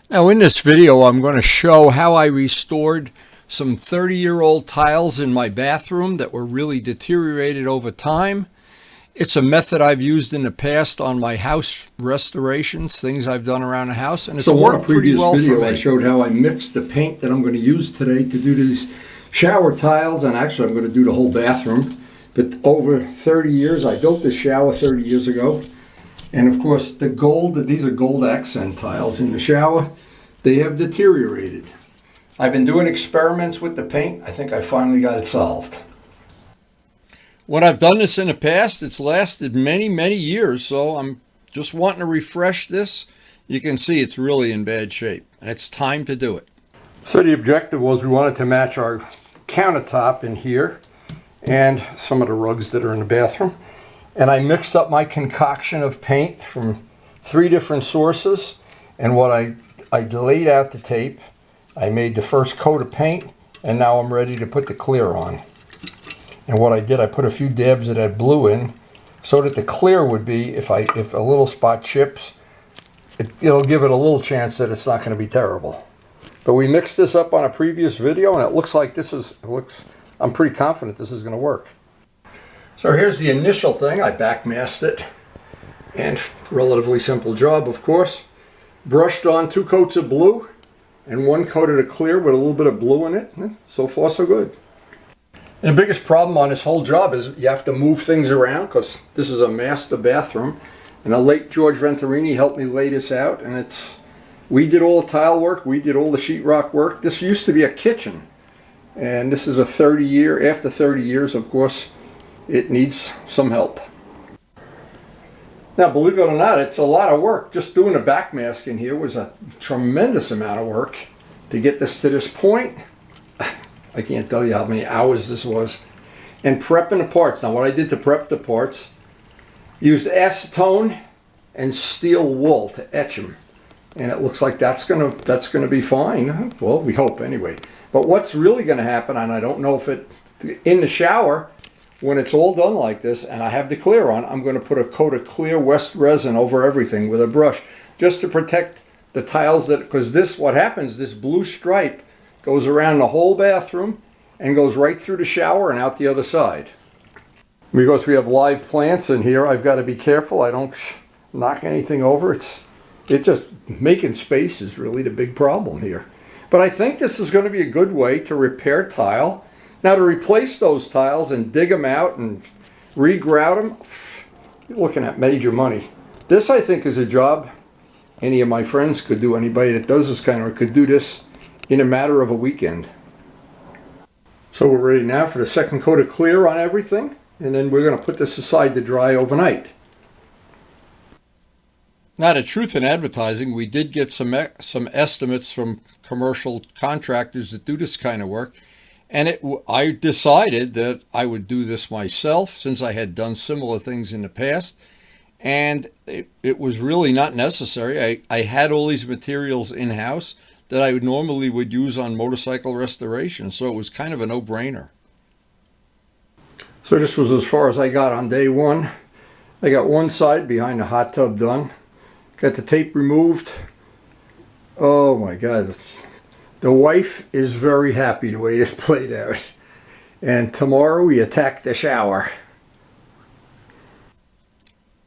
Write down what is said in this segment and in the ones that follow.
Now in this video I'm going to show how I restored some 30-year-old tiles in my bathroom that were really deteriorated over time. It's a method I've used in the past on my house restorations, things I've done around the house, and it's worked pretty well for me. So in a previous video I showed how I mixed the paint that I'm going to use today to do these shower tiles, and actually I'm going to do the whole bathroom. But over 30 years, I built this shower 30 years ago. And of course, these are gold accent tiles in the shower. They have deteriorated. I've been doing experiments with the paint. I think I finally got it solved. When I've done this in the past, it's lasted many, many years. So I'm just wanting to refresh this. You can see it's really in bad shape, and it's time to do it. So the objective was we wanted to match our countertop in here and some of the rugs that are in the bathroom. And I mixed up my concoction of paint from 3 different sources. And what I laid out the tape. I made the first coat of paint, and now I'm ready to put the clear on. And what I did, I put a few dabs of that blue in so that the clear would be, if a little spot chips, it'll give it a little chance that it's not going to be terrible. But we mixed this up on a previous video, and it looks like I'm pretty confident this is going to work. So here's the initial thing. I backmasked it, and relatively simple job, of course. Brushed on 2 coats of blue and 1 coat of the clear with a little bit of blue in it. So far, so good. And the biggest problem on this whole job is you have to move things around because this is a master bathroom. And the late George Venturini helped me lay this out, and we did all the tile work, we did all the sheetrock work. This used to be a kitchen, and this is after 30 years, of course, it needs some help. Now, believe it or not, it's a lot of work. Just doing the backmask in here was a tremendous amount of work to get this to this point. I can't tell you how many hours this was. And prepping the parts. Now, what I did to prep the parts, used acetone and steel wool to etch them. And it looks like that's gonna be fine. Well, we hope anyway. But what's really gonna happen, and I don't know if in the shower, when it's all done like this and I have the clear on, I'm going to put a coat of clear West resin over everything with a brush just to protect the tiles, because what happens, this blue stripe goes around the whole bathroom and goes right through the shower and out the other side. Because we have live plants in here, I've got to be careful I don't knock anything over. It just making space is really the big problem here. But I think this is going to be a good way to repair tile. Now, to replace those tiles and dig them out and re-grout them, you're looking at major money. This, I think, is a job any of my friends could do. Anybody that does this kind of could do this in a matter of a weekend. So we're ready now for the second coat of clear on everything, and then we're going to put this aside to dry overnight. Now, the truth in advertising, we did get some estimates from commercial contractors that do this kind of work. And I decided that I would do this myself since I had done similar things in the past. And it was really not necessary. I had all these materials in-house that I normally would use on motorcycle restoration. So it was kind of a no-brainer. So this was as far as I got on day one. I got one side behind the hot tub done. Got the tape removed. Oh my God. The wife is very happy the way this played out. And tomorrow we attack the shower.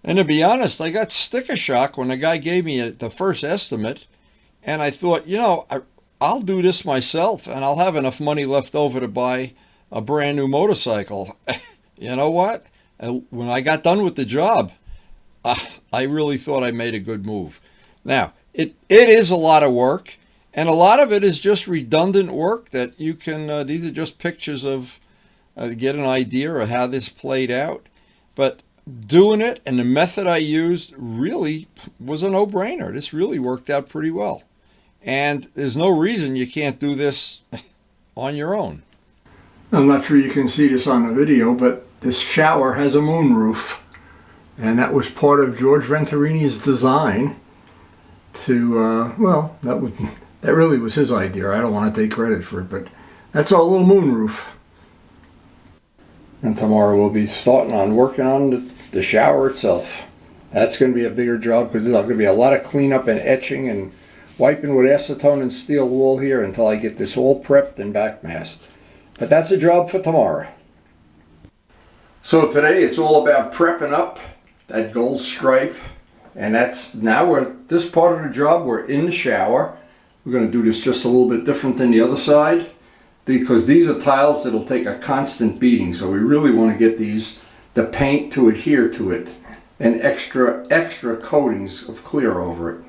And to be honest, I got sticker shock when the guy gave me the first estimate. And I thought, I'll do this myself and I'll have enough money left over to buy a brand new motorcycle. You know what? When I got done with the job, I really thought I made a good move. Now, it is a lot of work. And a lot of it is just redundant work that you can, these are just pictures of, get an idea of how this played out. But doing it and the method I used really was a no-brainer. This really worked out pretty well. And there's no reason you can't do this on your own. I'm not sure you can see this on the video, but this shower has a moonroof. And that was part of George Venturini's design to, that really was his idea. I don't want to take credit for it, but that's our little moonroof. And tomorrow we'll be starting on working on the shower itself. That's going to be a bigger job because there's going to be a lot of cleanup and etching and wiping with acetone and steel wool here until I get this all prepped and backmasked. But that's a job for tomorrow. So today it's all about prepping up that gold stripe. And that's, now we're, this part of the job, we're in the shower. We're going to do this just a little bit different than the other side, because these are tiles that'll take a constant beating. So we really want to get the paint to adhere to it, and extra coatings of clear over it.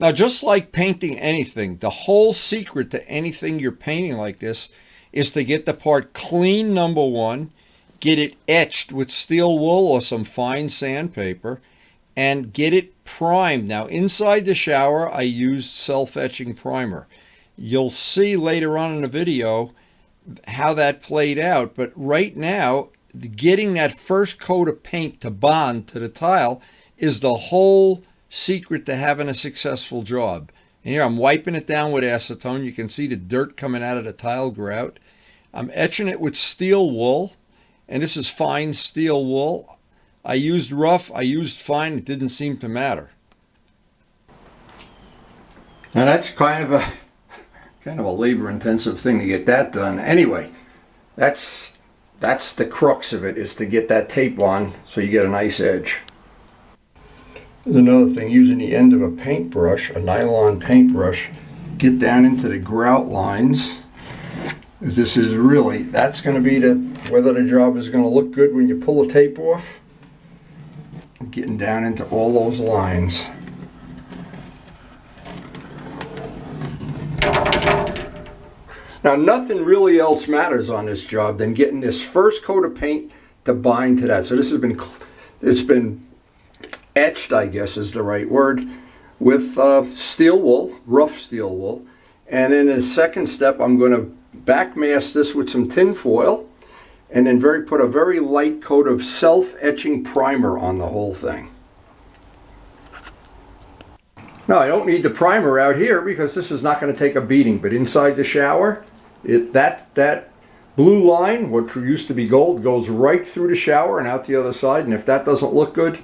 Now, just like painting anything, the whole secret to anything you're painting like this is to get the part clean, number one, get it etched with steel wool or some fine sandpaper, and get it primed. Now, inside the shower, I used self-etching primer. You'll see later on in the video how that played out, but right now, getting that first coat of paint to bond to the tile is the whole secret to having a successful job. And here I'm wiping it down with acetone. You can see the dirt coming out of the tile grout. I'm etching it with steel wool, and this is fine steel wool. I used rough, I used fine, it didn't seem to matter. Now that's kind of a labor-intensive thing to get that done. Anyway, that's the crux of it, is to get that tape on so you get a nice edge. There's another thing, using the end of a paintbrush, a nylon paintbrush, get down into the grout lines. This is really, that's going to be whether the job is going to look good when you pull the tape off. Getting down into all those lines. Now, nothing really else matters on this job than getting this first coat of paint to bind to that. So this has been, it's been etched, I guess is the right word, with steel wool, rough steel wool. And then in the second step, I'm going to backmask this with some tin foil, and then put a very light coat of self-etching primer on the whole thing. Now, I don't need the primer out here because this is not going to take a beating, but inside the shower, that blue line, what used to be gold, goes right through the shower and out the other side, and if that doesn't look good,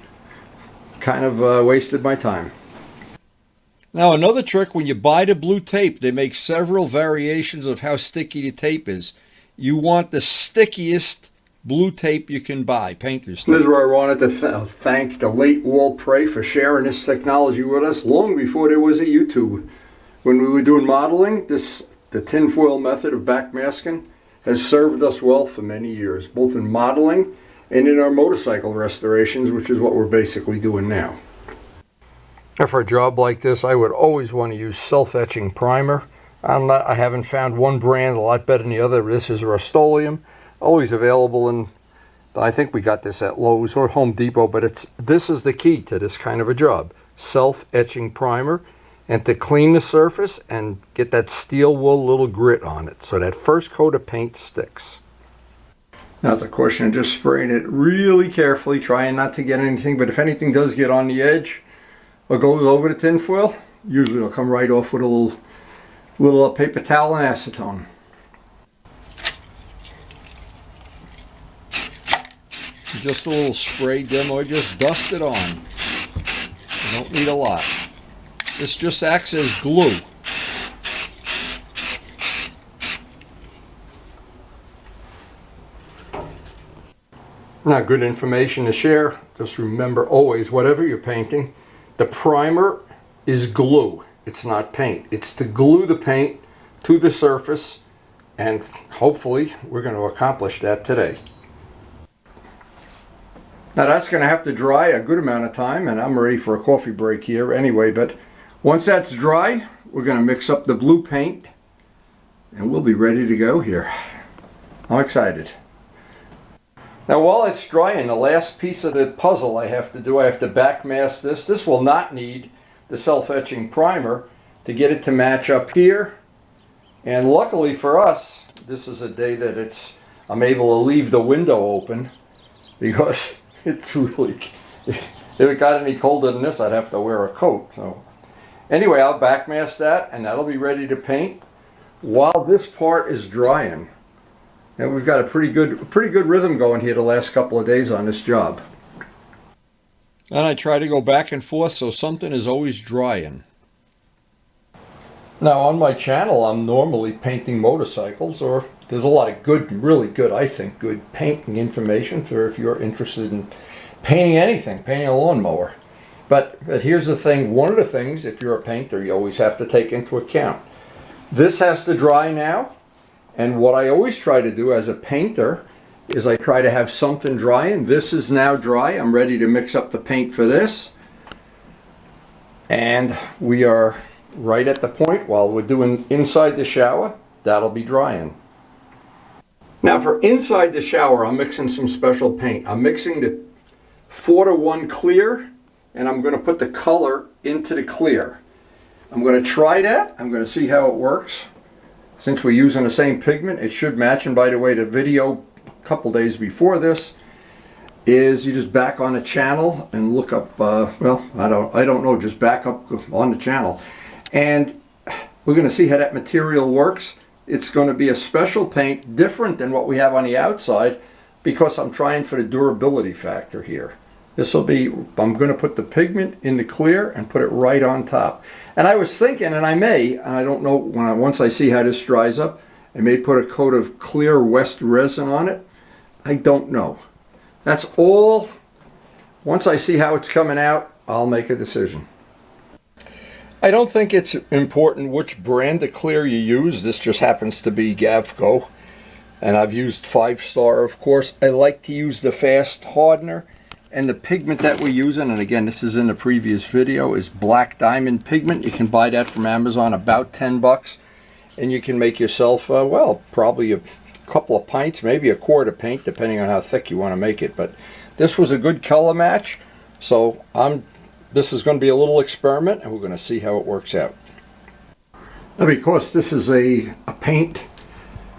kind of wasted my time. Now, another trick, when you buy the blue tape, they make several variations of how sticky the tape is. You want the stickiest blue tape you can buy, painter's tape. This is where I wanted to thank the late Walt Prey for sharing this technology with us long before there was a YouTube. When we were doing modeling, the tinfoil method of backmasking has served us well for many years, both in modeling and in our motorcycle restorations, which is what we're basically doing now. Now, for a job like this, I would always want to use self-etching primer. I haven't found one brand a lot better than the other. This is Rust-Oleum, always available in, I think we got this at Lowe's or Home Depot, but this is the key to this kind of a job. Self-etching primer, and to clean the surface and get that steel wool little grit on it so that first coat of paint sticks. Now it's a question of just spraying it really carefully, trying not to get anything, but if anything does get on the edge or goes over the tin foil, usually it'll come right off with a little paper towel and acetone. Just a little spray demo, just dust it on. You don't need a lot. This just acts as glue. Now, good information to share. Just remember always, whatever you're painting, the primer is glue. It's not paint. It's to glue the paint to the surface, and hopefully we're going to accomplish that today. Now that's going to have to dry a good amount of time, and I'm ready for a coffee break here anyway, but once that's dry, we're going to mix up the blue paint and we'll be ready to go here. I'm excited. Now while it's drying, the last piece of the puzzle I have to do, I have to backmask this. This will not need the self-etching primer to get it to match up here. And luckily for us, this is a day that I'm able to leave the window open, because it's really, if it got any colder than this, I'd have to wear a coat. So anyway, I'll backmask that and that'll be ready to paint while this part is drying. And we've got a pretty good rhythm going here the last couple of days on this job. And I try to go back and forth so something is always drying. Now on my channel, I'm normally painting motorcycles, or there's a lot of good, really good, I think, good painting information for if you're interested in painting anything, painting a lawnmower. But here's the thing, one of the things, if you're a painter, you always have to take into account. This has to dry now, and what I always try to do as a painter is I try to have something drying. This is now dry. I'm ready to mix up the paint for this. And we are right at the point while we're doing inside the shower, that'll be drying. Now for inside the shower, I'm mixing some special paint. I'm mixing the 4-to-1 clear, and I'm going to put the color into the clear. I'm going to try that. I'm going to see how it works. Since we're using the same pigment, it should match. And by the way, the video a couple days before this is you just back on the channel and look up, well, I don't know, just back up on the channel. And we're going to see how that material works. It's going to be a special paint, different than what we have on the outside, because I'm trying for the durability factor here. This will be, I'm going to put the pigment in the clear and put it right on top. And I was thinking, and I may, and I don't know, once I see how this dries up, I may put a coat of clear West resin on it. I don't know. That's all. Once I see how it's coming out, I'll make a decision. I don't think it's important which brand of clear you use. This just happens to be Gavco, and I've used 5-star, of course. I like to use the fast hardener, and the pigment that we're using, and again, this is in the previous video, is black diamond pigment. You can buy that from Amazon, about 10 bucks, and you can make yourself, well, probably a couple of pints, maybe a quart of paint, depending on how thick you want to make it. But this was a good color match, so this is going to be a little experiment, and we're going to see how it works out. Now, because this is a paint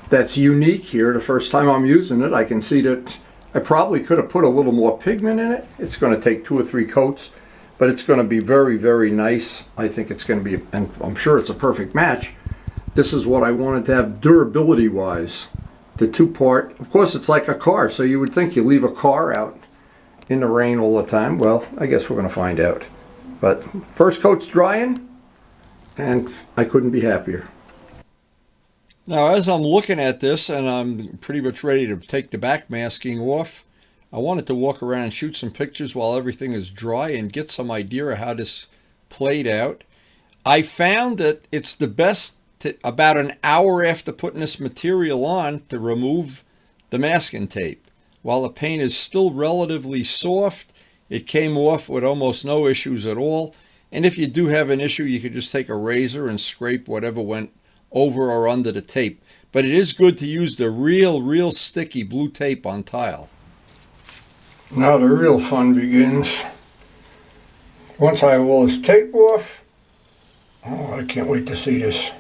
that's unique here, the first time I'm using it, I can see that I probably could have put a little more pigment in it. It's going to take 2 or 3 coats, but it's going to be very, very nice. I think it's going to be, and I'm sure it's a perfect match. This is what I wanted to have durability-wise. The 2-part, of course, it's like a car, so you would think you leave a car out in the rain all the time. Well, I guess we're going to find out. But first coat's drying, and I couldn't be happier. Now, as I'm looking at this, and I'm pretty much ready to take the backmasking off, I wanted to walk around and shoot some pictures while everything is dry and get some idea of how this played out. I found that it's the best about an hour after putting this material on to remove the masking tape. While the paint is still relatively soft, it came off with almost no issues at all. And if you do have an issue, you could just take a razor and scrape whatever went over or under the tape. But it is good to use the real sticky blue tape on tile. Now the real fun begins. Once I have all this tape off, oh, I can't wait to see this.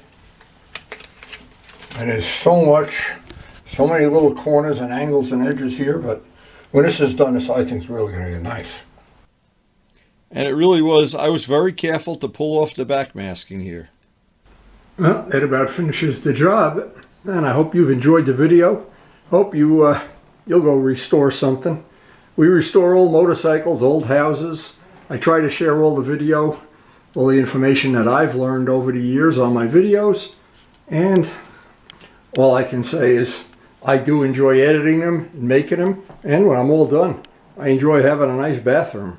And there's so many little corners and angles and edges here, but when this is done, this I think is really going to be nice. And it really was. I was very careful to pull off the backmasking here. Well, that about finishes the job, and I hope you've enjoyed the video. Hope you'll go restore something. We restore old motorcycles, old houses. I try to share all the video, all the information that I've learned over the years on my videos, and all I can say is I do enjoy editing them and making them, and when I'm all done, I enjoy having a nice bathroom.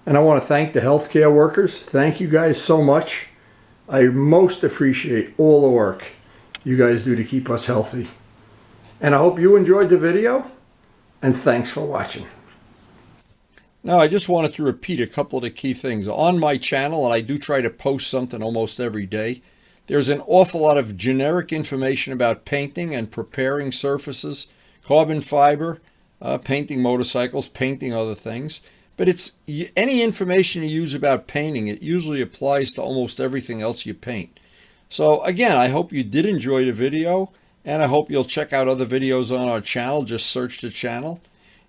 And I want to thank the healthcare workers. Thank you guys so much. I most appreciate all the work you guys do to keep us healthy. And I hope you enjoyed the video, and thanks for watching. Now, I just wanted to repeat a couple of the key things. On my channel, and I do try to post something almost every day, there's an awful lot of generic information about painting and preparing surfaces, carbon fiber, painting motorcycles, painting other things. But it's any information you use about painting, it usually applies to almost everything else you paint. So again, I hope you did enjoy the video, and I hope you'll check out other videos on our channel. Just search the channel.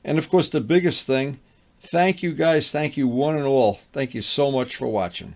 And of course, the biggest thing, thank you guys. Thank you one and all. Thank you so much for watching.